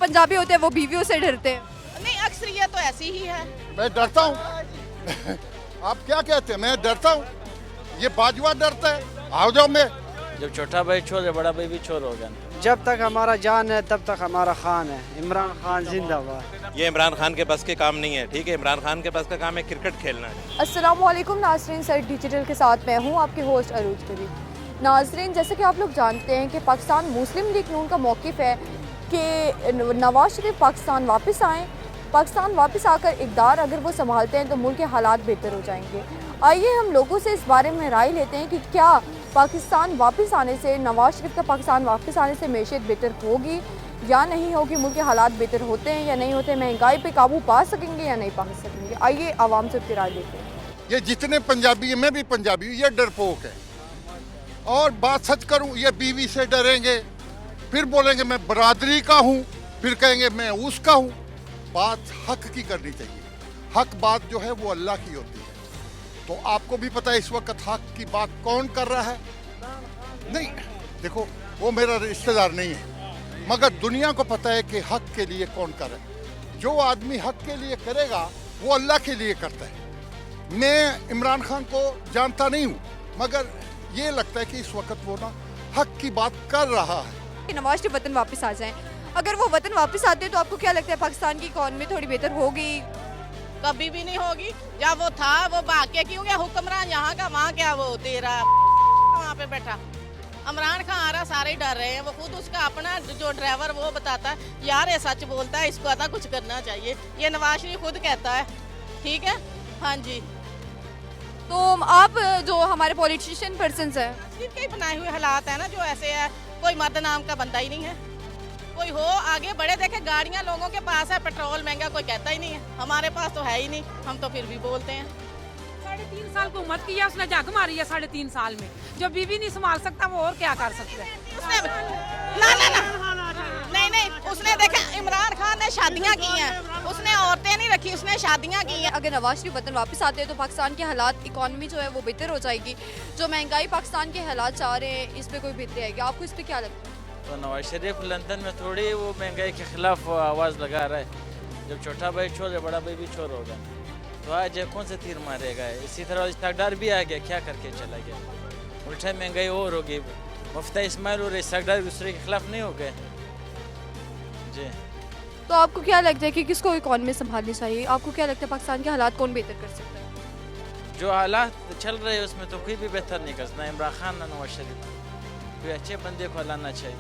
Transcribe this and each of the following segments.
पंजाबी होते हैं वो बीवियों से डरते हैं? नहीं, अक्सरियत तो ऐसी ही है। मैं डरता हूँ। आप क्या कहते हैं? मैं डरता हूँ। ये बाजवा डरता है। आओ जाओ मैं। जब छोटा भाई चोर है बड़ा भाई भी चोर होगा। जब तक हमारा जान है तब तक हमारा खान है। इमरान खान जिंदाबाद। ये इमरान खान के बस के काम नहीं है, ठीक है। इमरान खान के बस का काम है क्रिकेट खेलना है। अस्सलाम वालेकुम नाज़रीन, सर डिजिटल के साथ मैं हूँ आपके होस्ट अरूज करीम। नाज़रीन, जैसे कि आप लोग जानते हैं कि पाकिस्तान मुस्लिम लीग नून का मौक़िफ़ है कि नवाज शरीफ पाकिस्तान वापस आएँ। पाकिस्तान वापस आकर इक़्तिदार अगर वो संभालते हैं तो मुल्क के हालात बेहतर हो जाएंगे। आइए हम लोगों से इस बारे में राय लेते हैं कि क्या पाकिस्तान वापस आने से, नवाज शरीफ का पाकिस्तान वापस आने से मैशियत बेहतर होगी या नहीं होगी, मुल्क के हालात बेहतर होते हैं या नहीं होते, महंगाई पे काबू पा सकेंगे या नहीं पा सकेंगे। आइए आवाम से उसकी राय लेते हैं। ये जितने पंजाबी है, मैं भी पंजाबी हूँ, ये डरपोक है। और बात सच करूँ, ये बीवी से डरेंगे, फिर बोलेंगे मैं बरादरी का हूँ, फिर कहेंगे मैं उसका हूँ। बात हक की करनी चाहिए। हक बात जो है वो अल्लाह की होती है। तो आपको भी पता है इस वक्त हक की बात कौन कर रहा है? नहीं, देखो वो मेरा रिश्तेदार नहीं है, मगर दुनिया को पता है कि हक के लिए कौन कर रहा है। जो आदमी हक के लिए करेगा वो अल्लाह के लिए करता है। मैं इमरान खान को जानता नहीं हूँ, मगर ये लगता है कि इस वक्त वो ना हक की बात कर रहा है। नवाज शरीफ वतन वापस आ जाएं, अगर वो वतन वापस आते हैं तो आपको क्या लगता है पाकिस्तान की इकॉनमी थोड़ी बेहतर होगी? कभी भी नहीं होगी। जब वो था वो भाग के क्यों गया हुक्मरान यहाँ का, वहाँ क्या वो तेरा वहाँ पे बैठा इमरान खान आ रहा, सारे डर रहे हैं। वो खुद उसका अपना जो ड्राइवर वो बताता है यार ये सच बोलता है, इसको आता कुछ करना चाहिए। ये नवाज शरीफ खुद कहता है, ठीक है। हाँ जी, तो आप जो हमारे पॉलिटिशियन पर्सन्स हैं, सिर्फ के बनाए हुए हालात है ना जो ऐसे है। कोई मर्द नाम का बंदा ही नहीं है। कोई हो आगे बढ़े, देखे गाड़ियाँ लोगों के पास है, पेट्रोल महंगा, कोई कहता ही नहीं है। हमारे पास तो है ही नहीं, हम तो फिर भी बोलते हैं। 3.5 साल को हुकूमत की है उसने, जग मारी है 3.5 साल में। जो बीवी नहीं संभाल सकता वो और क्या कर सकता है? उसने नहीं, उसने देखा इमरान खान ने शादियां की हैं, उसने औरतें नहीं रखी, उसने शादियां की हैं। अगर नवाज शरीफ वतन वापस आते हैं तो पाकिस्तान के हालात, इकॉनमी जो है वो बेहतर हो जाएगी। जो महंगाई पाकिस्तान के हालात चाह रहे हैं इस पर कोई बेहतरी आएगी। आपको इस पर क्या लगता है? तो नवाज शरीफ लंदन में थोड़ी वो महंगाई के खिलाफ आवाज़ लगा रहा है। जब छोटा भाई चोर है बड़ा भाई भी चोर होगा। तो आज कौन से तीर मारेगा? इसी तरह इस्ताकदार भी आ गया, क्या करके चला गया। उल्टा महंगाई और होगी। मुफ्ता इस्माइल और इस्ताकदार दूसरे के खिलाफ नहीं हो गए जी। तो आपको क्या लगता है कि किसको इकॉनमी संभालनी चाहिए? आपको क्या लगता है पाकिस्तान के हालात कौन बेहतर कर सकता है? जो हालात चल रहे हैं उसमें तो कोई भी बेहतर नहीं कर सकता। इमरान खान ना नवाज शरीफ, कोई अच्छे बंदे को लाना चाहिए।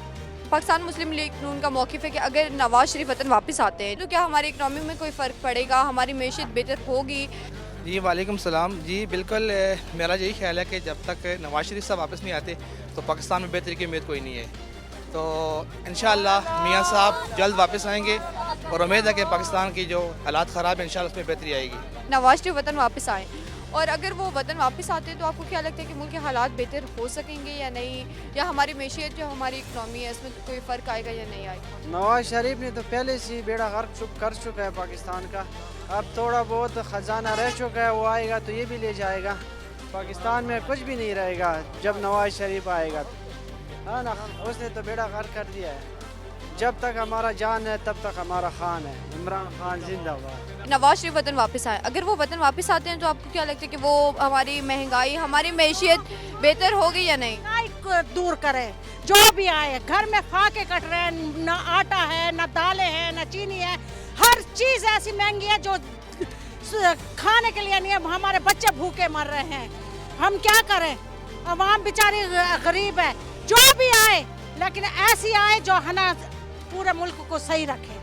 पाकिस्तान मुस्लिम लीग नून का मौक़िफ़ है कि अगर नवाज शरीफ वतन वापस आते हैं तो क्या हमारी इकनॉमी में कोई फ़र्क पड़ेगा, हमारी मैशियत बेहतर होगी? जी वालेकुम सलाम। जी बिल्कुल, मेरा यही ख्याल है कि जब तक नवाज शरीफ साहब वापस नहीं आते तो पाकिस्तान में बेहतरी की उम्मीद कोई नहीं है। तो इंशाअल्लाह मियाँ साहब जल्द वापस आएंगे और उम्मीद है कि पाकिस्तान की जो हालात ख़राब है इंशाअल्लाह उसमें बेहतरी आएगी। नवाज शरीफ वतन वापस आएँ, और अगर वो वतन वापस आते हैं तो आपको क्या लगता है कि मुल्क के हालात बेहतर हो सकेंगे या नहीं, या हमारी मैशियत जो हमारी इकनॉमी है इसमें कोई फ़र्क आएगा या नहीं आएगा? नवाज शरीफ ने तो पहले से ही बेड़ा गर्क कर चुका है पाकिस्तान का। अब थोड़ा बहुत ख़जाना रह चुका है, वो आएगा तो ये भी ले जाएगा। पाकिस्तान में कुछ भी नहीं रहेगा जब नवाज शरीफ आएगा तो, हाँ ना। उसने तो बेड़ा गर्क कर दिया है। जब तक हमारा जान है तब तक हमारा खान है। इमरान खान जिंदाबाद। नवाज शरीफ वतन वापस आए, अगर वो वतन वापस आते हैं तो आपको क्या लगता है कि वो हमारी महंगाई, हमारी मैशियत बेहतर होगी या नहीं? दूर करे, जो भी आए। घर में खा के कट रहे हैं, ना आटा है, ना दालें हैं, ना चीनी है। हर चीज़ ऐसी महंगी है जो खाने के लिए नहीं है। हमारे बच्चे भूखे मर रहे हैं, हम क्या करें? अवाम बेचारी गरीब है। जो भी आए, लेकिन ऐसी आए जो है ना पूरे मुल्क को सही रखे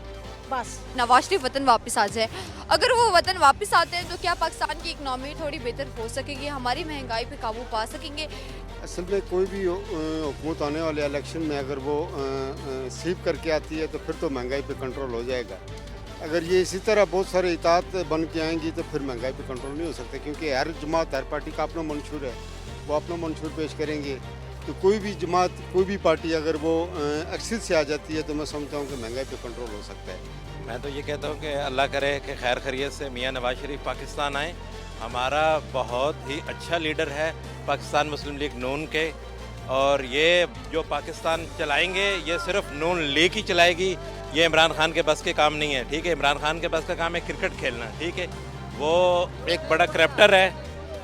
बस। नवाज शरीफ वतन वापस आ जाए, अगर वो वतन वापस आते हैं तो क्या पाकिस्तान की इकनॉमी थोड़ी बेहतर हो सकेगी, हमारी महंगाई पे काबू पा सकेंगे? असल में कोई भी हुकूमत आने वाले इलेक्शन में अगर वो स्वीप करके आती है तो फिर तो महंगाई पे कंट्रोल हो जाएगा। अगर ये इसी तरह बहुत सारे इताअत बन के आएंगी तो फिर महंगाई पे कंट्रोल नहीं हो सकता, क्योंकि हर जमात, हर पार्टी का अपना मंशूर है, वो अपना मंशूर पेश करेंगे। तो कोई भी जमात, कोई भी पार्टी अगर वो अक्सरियत से आ जाती है तो मैं समझता हूँ कि महंगाई पे कंट्रोल हो सकता है। मैं तो ये कहता हूँ कि अल्लाह करे कि खैर खैरियत से मियाँ नवाज शरीफ पाकिस्तान आए। हमारा बहुत ही अच्छा लीडर है पाकिस्तान मुस्लिम लीग नून के, और ये जो पाकिस्तान चलाएंगे ये सिर्फ नून लीग ही चलाएगी। ये इमरान खान के बस के काम नहीं है, ठीक है। इमरान खान के बस का काम है क्रिकेट खेलना, ठीक है। वो एक बड़ा करप्टर है,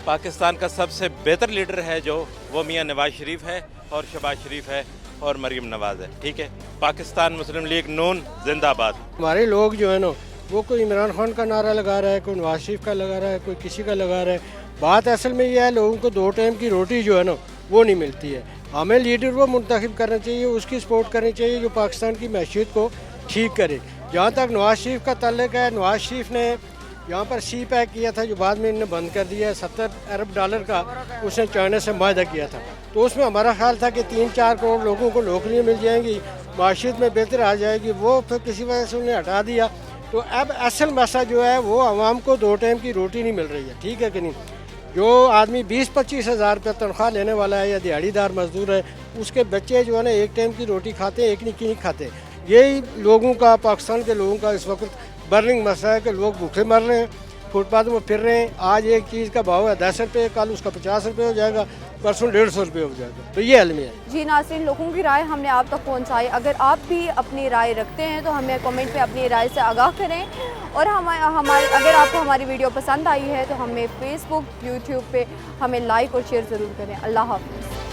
पाकिस्तान का सबसे बेहतर लीडर है जो, वो मियां नवाज शरीफ है और शहबाज शरीफ है और मरीम नवाज है, ठीक है। पाकिस्तान मुस्लिम लीग नून जिंदाबाद। हमारे लोग जो है ना वो कोई इमरान खान का नारा लगा रहा है, कोई नवाज शरीफ का लगा रहा है, कोई किसी का लगा रहा है। बात असल में यह है लोगों को 2 टाइम की रोटी जो है ना वो नहीं मिलती है। हमें लीडर वो मुंतखब करना चाहिए, उसकी सपोर्ट करनी चाहिए जो पाकिस्तान की मैशियत को ठीक करे। जहाँ तक नवाज शरीफ का ताल्लुक है, नवाज शरीफ ने यहाँ पर सी पैक किया था जो बाद में इन्होंने बंद कर दिया है, $70 अरब का उसने चाइना से मायदा किया था। तो उसमें हमारा ख्याल था कि 3-4 करोड़ लोगों को नौकरियाँ मिल जाएंगी, माशियत में बेहतर आ जाएगी। वो फिर किसी वजह से उन्हें हटा दिया। तो अब असल मसला जो है वो आवाम को 2 टाइम की रोटी नहीं मिल रही है, ठीक है कि नहीं। जो आदमी 20-25 हज़ार रुपये तनख्वाह लेने वाला है या दिहाड़ीदार मजदूर है, उसके बच्चे जो है ना 1 टाइम की रोटी खाते हैं, 1 नहीं खाते। यही लोगों का, पाकिस्तान के लोगों का इस वक्त बर्निंग मसला है कि लोग भूखे मर रहे हैं, फुटपाथ में फिर रहे हैं। आज एक चीज़ का भाव है 10 रुपये, कल उसका 50 रुपये हो जाएगा, परसों 150 रुपये हो जाएगा। तो ये अलमी है जी। नाज़रीन, लोगों की राय हमने आप तक पहुंचाई। अगर आप भी अपनी राय रखते हैं तो हमें कमेंट पे अपनी राय से आगाह करें। और हमारे अगर आपको हमारी वीडियो पसंद आई है तो हमें फेसबुक, यूट्यूब पे हमें लाइक और शेयर ज़रूर करें। अल्लाह हाफ़िज़।